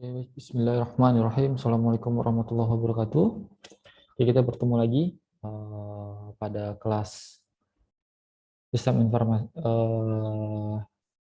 Bismillahirrahmanirrahim. Assalamualaikum warahmatullahi wabarakatuh. Oke, kita bertemu lagi pada kelas sistem informasi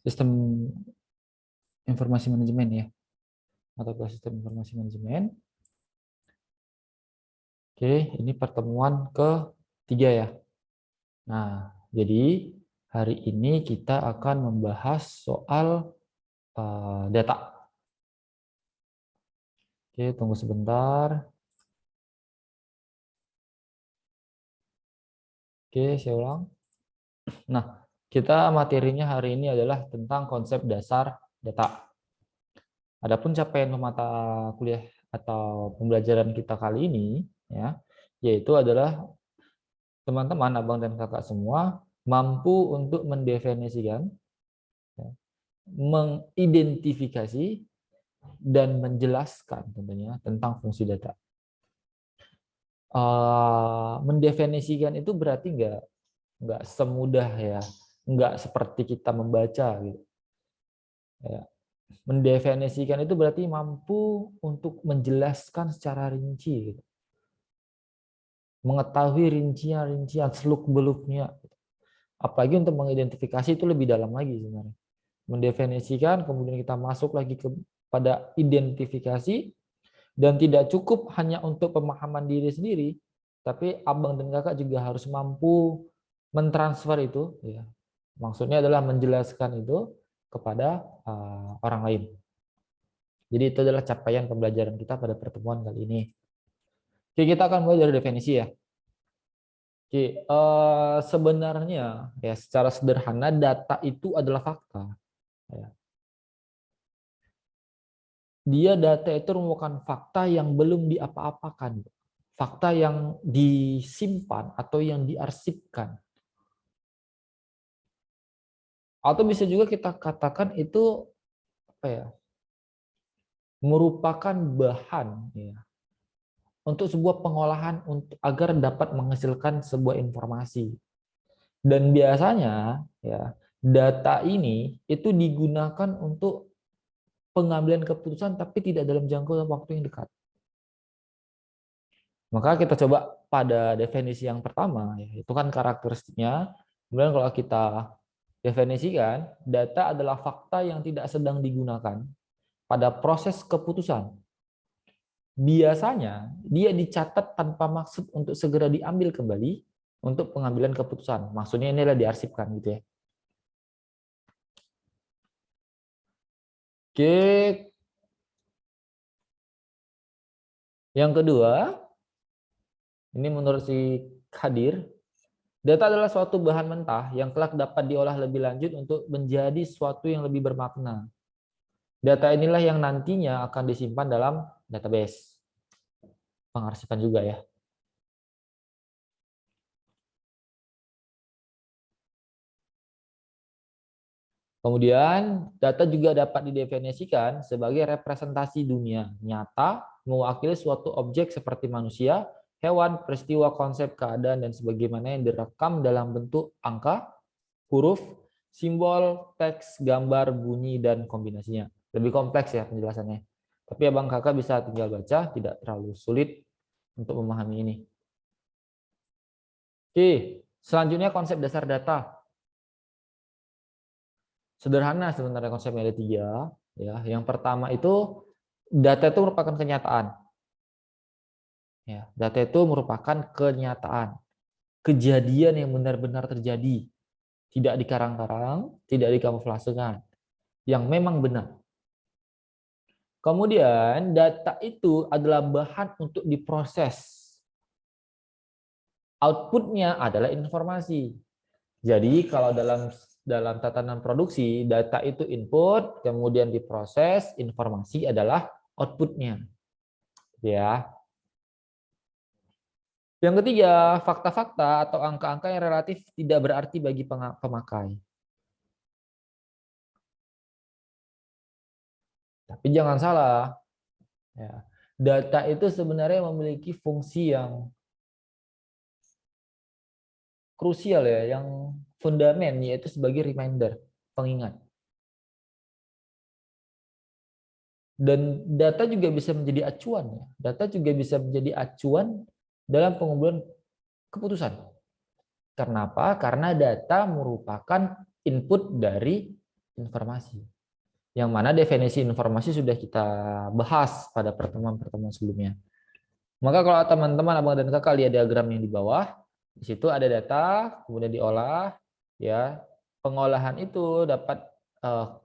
sistem informasi manajemen ya, atau kelas sistem informasi manajemen. Oke, ini pertemuan ketiga ya. Nah, jadi hari ini kita akan membahas soal data. Oke, tunggu sebentar. Oke, saya ulang. Nah, kita materinya hari ini adalah tentang konsep dasar data. Adapun capaian mata kuliah atau pembelajaran kita kali ini ya, yaitu adalah teman-teman, abang dan kakak semua mampu untuk mendefinisikan, ya, mengidentifikasi dan menjelaskan tentunya tentang fungsi data. Mendefinisikan itu berarti nggak semudah ya, nggak seperti kita membaca gitu. Ya. Mendefinisikan itu berarti mampu untuk menjelaskan secara rinci, gitu. Mengetahui rincian-rincian seluk-beluknya. Apalagi untuk mengidentifikasi itu lebih dalam lagi sebenarnya. Mendefinisikan, kemudian kita masuk lagi kepada identifikasi, dan tidak cukup hanya untuk pemahaman diri sendiri, tapi abang dan kakak juga harus mampu mentransfer itu, ya. Maksudnya adalah menjelaskan itu kepada orang lain. Jadi itu adalah capaian pembelajaran kita pada pertemuan kali ini. Oke, kita akan mulai dari definisi ya. Oke, sebenarnya ya secara sederhana data itu adalah fakta. Ya. Dia data itu merupakan fakta yang belum diapa-apakan, fakta yang disimpan atau yang diarsipkan. Atau bisa juga kita katakan itu apa ya? Merupakan bahan ya, untuk sebuah pengolahan untuk agar dapat menghasilkan sebuah informasi. Dan biasanya ya data ini itu digunakan untuk pengambilan keputusan tapi tidak dalam jangka waktu yang dekat. Maka kita coba pada definisi yang pertama, ya, itu kan karakteristiknya. Kemudian kalau kita definisikan, data adalah fakta yang tidak sedang digunakan pada proses keputusan. Biasanya dia dicatat tanpa maksud untuk segera diambil kembali untuk pengambilan keputusan. Maksudnya ini adalah diarsipkan gitu ya. Oke, yang kedua, ini menurut si Khadir, data adalah suatu bahan mentah yang kelak dapat diolah lebih lanjut untuk menjadi sesuatu yang lebih bermakna. Data inilah yang nantinya akan disimpan dalam database. Pengarsipan juga ya. Kemudian, data juga dapat didefinisikan sebagai representasi dunia nyata mewakili suatu objek seperti manusia, hewan, peristiwa, konsep, keadaan, dan sebagaimana yang direkam dalam bentuk angka, huruf, simbol, teks, gambar, bunyi, dan kombinasinya. Lebih kompleks ya penjelasannya. Tapi abang kakak bisa tinggal baca, tidak terlalu sulit untuk memahami ini. Oke, selanjutnya konsep dasar data. Sederhana sebenarnya konsepnya ada tiga. Ya, yang pertama itu data itu merupakan kenyataan. Ya, data itu merupakan kenyataan, kejadian yang benar-benar terjadi, tidak dikarang-karang, tidak dikamuflasekan, yang memang benar. Kemudian data itu adalah bahan untuk diproses. Outputnya adalah informasi. Jadi kalau dalam tatanan produksi, data itu input, kemudian diproses, informasi adalah outputnya. Ya. Yang ketiga, fakta-fakta atau angka-angka yang relatif tidak berarti bagi pemakai. Tapi jangan salah, ya. Data itu sebenarnya memiliki fungsi yang krusial ya, yang fundamental, yaitu sebagai reminder, pengingat. Dan data juga bisa menjadi acuan ya. Data juga bisa menjadi acuan dalam pengumpulan keputusan. Karena apa? Karena data merupakan input dari informasi. Yang mana definisi informasi sudah kita bahas pada pertemuan-pertemuan sebelumnya. Maka kalau teman-teman abang dan kakak lihat diagram yang di bawah, di situ ada data, kemudian diolah, ya. Pengolahan itu dapat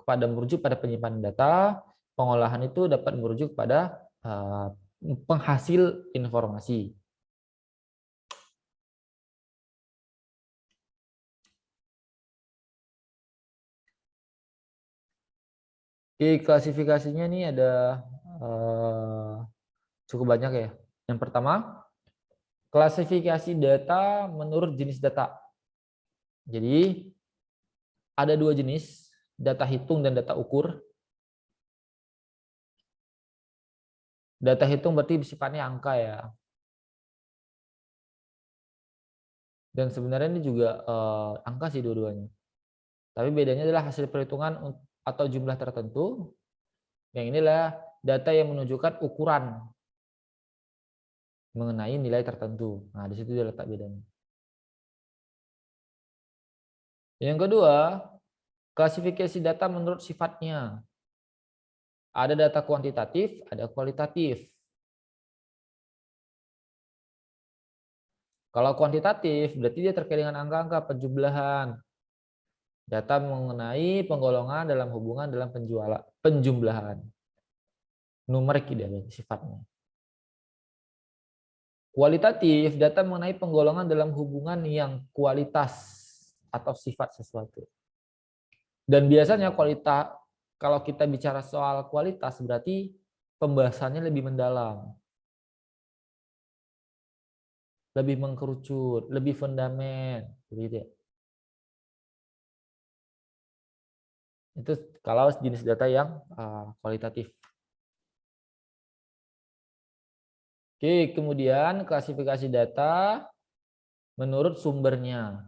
pada merujuk pada penyimpanan data, pengolahan itu dapat merujuk pada penghasil informasi. Oke, klasifikasinya ini ada cukup banyak ya. Yang pertama, klasifikasi data menurut jenis data. Jadi ada dua jenis, data hitung dan data ukur. Data hitung berarti sifatnya angka ya. Dan sebenarnya ini juga angka sih dua-duanya. Tapi bedanya adalah hasil perhitungan atau jumlah tertentu. Yang inilah data yang menunjukkan ukuran mengenai nilai tertentu. Nah, di situ dia letak bedanya. Yang kedua, klasifikasi data menurut sifatnya. Ada data kuantitatif, ada kualitatif. Kalau kuantitatif, berarti dia terkait dengan angka-angka penjumlahan. Data mengenai penggolongan dalam hubungan dalam penjumlahan. Numerik dia sifatnya. Kualitatif, data mengenai penggolongan dalam hubungan yang kualitas atau sifat sesuatu. Dan biasanya kualitas, kalau kita bicara soal kualitas, berarti pembahasannya lebih mendalam. Lebih mengkerucut, lebih fundamen. Gitu ya. Itu kalau jenis data yang kualitatif. Oke, kemudian klasifikasi data menurut sumbernya.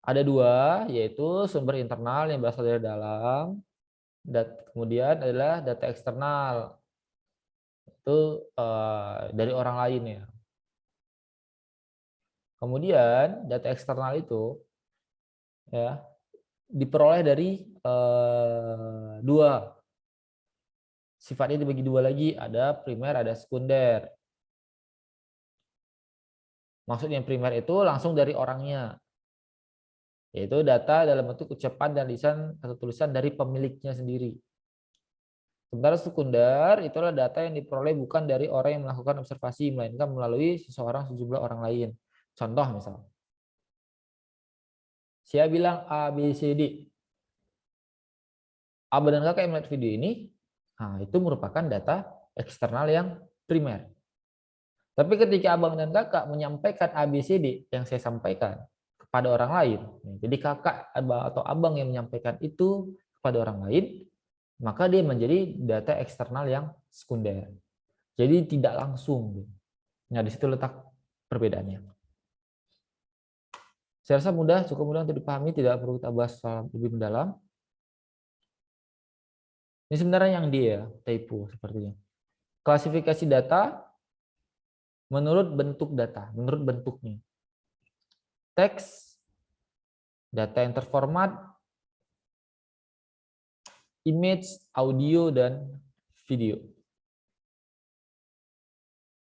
Ada dua, yaitu sumber internal yang berasal dari dalam, dan kemudian adalah data eksternal, itu dari orang lain ya. Kemudian data eksternal itu ya diperoleh dari dua. Sifatnya dibagi dua lagi, ada primer, ada sekunder. Maksudnya primer itu langsung dari orangnya, yaitu data dalam bentuk ucapan dan lisan atau tulisan dari pemiliknya sendiri. Sementara sekunder itulah data yang diperoleh bukan dari orang yang melakukan observasi, melainkan melalui seseorang, sejumlah orang lain. Contoh misal, saya bilang A, B, C, D. Abang dan kakak yang melihat video ini, nah, itu merupakan data eksternal yang primer. Tapi ketika abang dan kakak menyampaikan A, B, C, D yang saya sampaikan kepada orang lain, jadi kakak atau abang yang menyampaikan itu kepada orang lain, maka dia menjadi data eksternal yang sekunder. Jadi tidak langsung. Nah, di situ letak perbedaannya. Saya rasa mudah, cukup mudah untuk dipahami, tidak perlu kita bahas lebih mendalam. Ini sebenarnya yang dia typo sepertinya. Klasifikasi data menurut bentuk data, menurut bentuknya. Teks, data yang terformat, image, audio, dan video.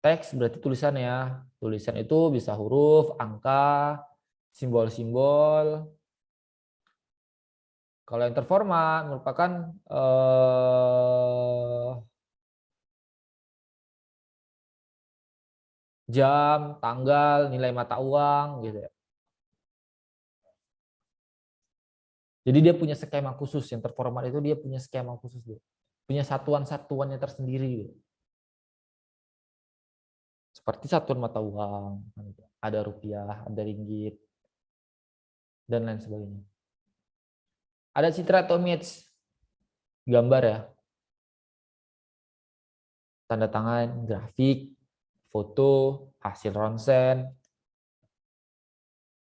Teks berarti tulisan ya. Tulisan itu bisa huruf, angka, simbol-simbol. Kalau yang terformat merupakan jam, tanggal, nilai mata uang gitu ya. Jadi dia punya skema khusus, yang terformat itu dia punya skema khusus dia. Punya satuan-satuannya tersendiri gitu. Seperti satuan mata uang, ada rupiah, ada ringgit, dan lain sebagainya. Ada citra atau image, gambar ya, tanda tangan, grafik, foto, hasil ronsen.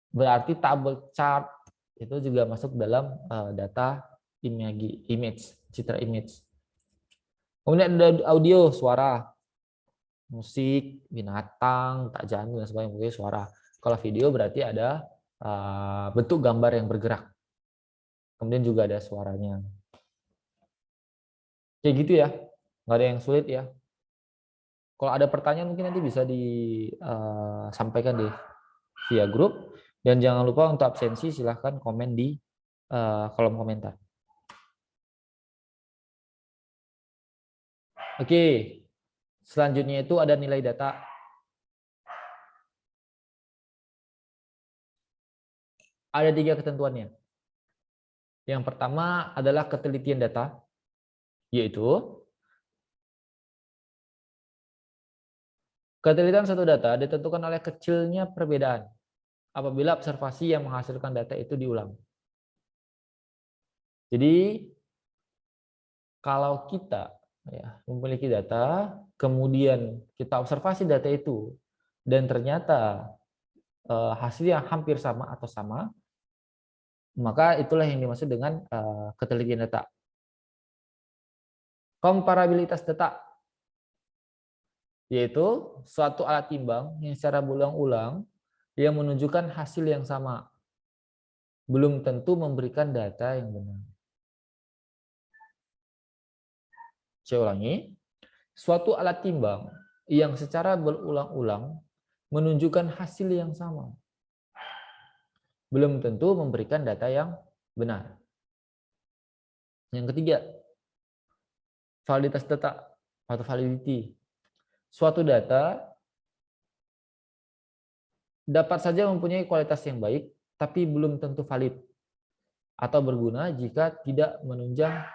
Berarti tabel chart itu juga masuk dalam data image, citra image. Kemudian ada audio, suara, musik, binatang, tak jantung dan sebagainya, suara. Kalau video berarti ada bentuk gambar yang bergerak. Kemudian juga ada suaranya. Kayak gitu ya, nggak ada yang sulit ya. Kalau ada pertanyaan mungkin nanti bisa disampaikan di via grup. Dan jangan lupa untuk absensi silahkan komen di kolom komentar. Oke, selanjutnya itu ada nilai data. Ada 3 ketentuannya. Yang pertama adalah ketelitian data, yaitu ketelitian suatu data ditentukan oleh kecilnya perbedaan apabila observasi yang menghasilkan data itu diulang. Jadi kalau kita memiliki data, kemudian kita observasi data itu, dan ternyata hasilnya hampir sama atau sama, maka itulah yang dimaksud dengan ketelitian data. Komparabilitas data, yaitu suatu alat timbang yang secara berulang-ulang yang menunjukkan hasil yang sama, belum tentu memberikan data yang benar. Saya ulangi, suatu alat timbang yang secara berulang-ulang menunjukkan hasil yang sama, belum tentu memberikan data yang benar. Yang ketiga, validitas data atau validity. Suatu data dapat saja mempunyai kualitas yang baik, tapi belum tentu valid atau berguna jika tidak menunjang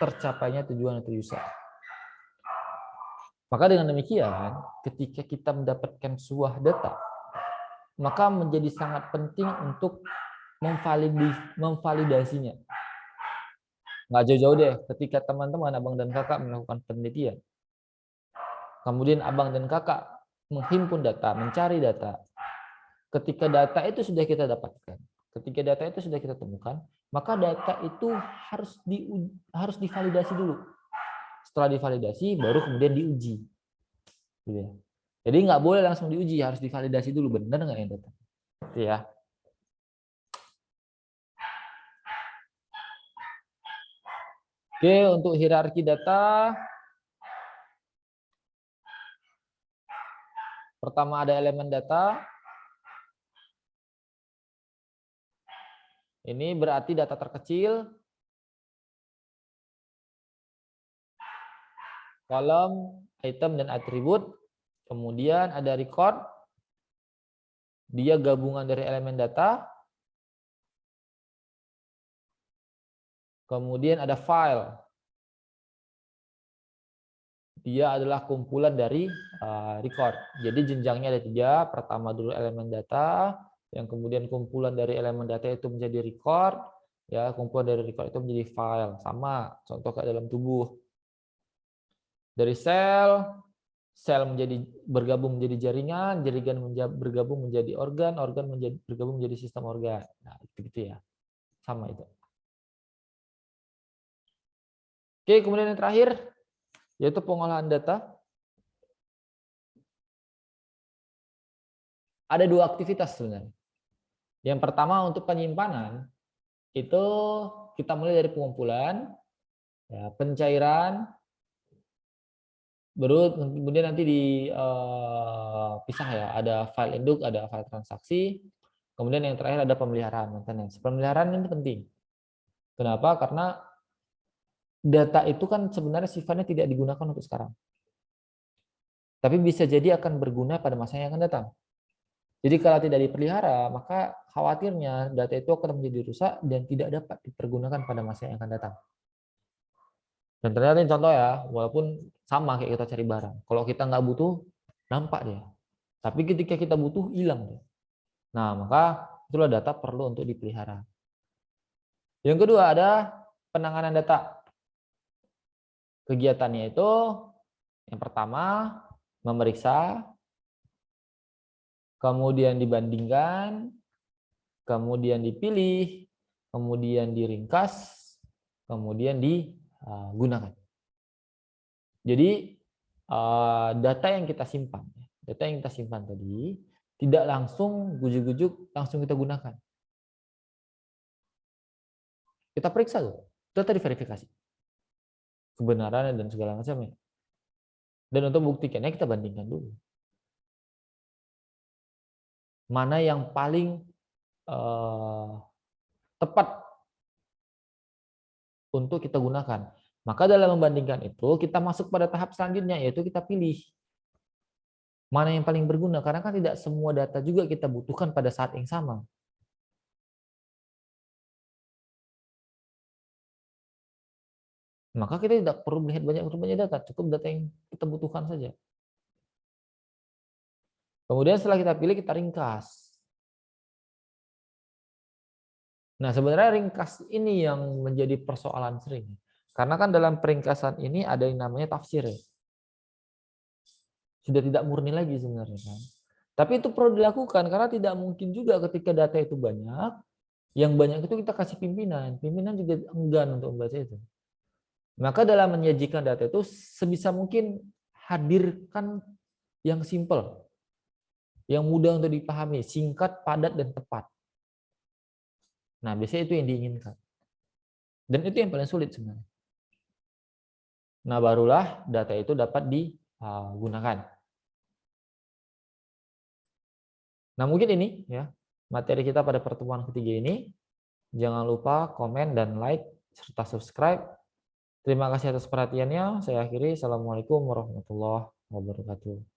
tercapainya tujuan atau user. Maka dengan demikian, ketika kita mendapatkan sebuah data, maka menjadi sangat penting untuk memvalidasinya. Nggak jauh-jauh deh, ketika teman-teman, abang dan kakak melakukan penelitian, kemudian abang dan kakak menghimpun data, mencari data. Ketika data itu sudah kita dapatkan, ketika data itu sudah kita temukan, maka data itu harus divalidasi dulu. Setelah divalidasi, baru kemudian diuji. Jadi nggak boleh langsung diuji, harus divalidasi dulu, benar nggak yang data. Ya. Oke, untuk hierarki data, pertama ada elemen data. Ini berarti data terkecil. Kolom, item, dan atribut. Kemudian ada record. Dia gabungan dari elemen data. Kemudian ada file. Dia adalah kumpulan dari record. Jadi jenjangnya ada 3. Pertama dulu elemen data, yang kemudian kumpulan dari elemen data itu menjadi record, ya kumpulan dari record itu menjadi file. Sama, contoh kayak dalam tubuh. Dari sel bergabung menjadi jaringan, jaringan bergabung menjadi organ, organ bergabung menjadi sistem organ. Nah, gitu ya. Sama itu. Oke, kemudian yang terakhir yaitu pengolahan data. Ada 2 aktivitas sebenarnya. Yang pertama untuk penyimpanan, itu kita mulai dari pengumpulan, ya, pencairan, baru kemudian nanti dipisah ya, ada file induk, ada file transaksi, kemudian yang terakhir ada pemeliharaan, maintenance. Pemeliharaan ini penting. Kenapa? Karena data itu kan sebenarnya sifatnya tidak digunakan untuk sekarang. Tapi bisa jadi akan berguna pada masa yang akan datang. Jadi kalau tidak dipelihara, maka khawatirnya data itu akan menjadi rusak dan tidak dapat dipergunakan pada masa yang akan datang. Dan ternyata ini contoh ya, walaupun sama kayak kita cari barang. Kalau kita nggak butuh, nampak dia. Tapi ketika kita butuh, hilang dia. Nah, maka itulah data perlu untuk dipelihara. Yang kedua ada penanganan data. Kegiatannya itu yang pertama memeriksa, kemudian dibandingkan, kemudian dipilih, kemudian diringkas, kemudian digunakan. Jadi data yang kita simpan tadi tidak langsung gujuk-gujuk langsung kita gunakan. Kita periksa tuh, data diverifikasi, kebenarannya dan segala macamnya. Dan untuk membuktikannya kita bandingkan dulu. Mana yang paling tepat untuk kita gunakan. Maka dalam membandingkan itu, kita masuk pada tahap selanjutnya, yaitu kita pilih mana yang paling berguna. Karena kan tidak semua data juga kita butuhkan pada saat yang sama. Maka kita tidak perlu melihat banyak data, cukup data yang kita butuhkan saja. Kemudian setelah kita pilih, kita ringkas. Nah, sebenarnya ringkas ini yang menjadi persoalan sering. Karena kan dalam peringkasan ini ada yang namanya tafsir. Sudah tidak murni lagi sebenarnya kan. Tapi itu perlu dilakukan karena tidak mungkin juga ketika data itu banyak, yang banyak itu kita kasih pimpinan. Pimpinan juga enggan untuk membaca itu. Maka dalam menyajikan data itu sebisa mungkin hadirkan yang simple, yang mudah untuk dipahami, singkat, padat, dan tepat. Nah, biasanya itu yang diinginkan. Dan itu yang paling sulit sebenarnya. Nah, barulah data itu dapat digunakan. Nah, mungkin ini ya materi kita pada pertemuan ketiga ini. Jangan lupa komen dan like serta subscribe. Terima kasih atas perhatiannya. Saya akhiri. Assalamualaikum warahmatullahi wabarakatuh.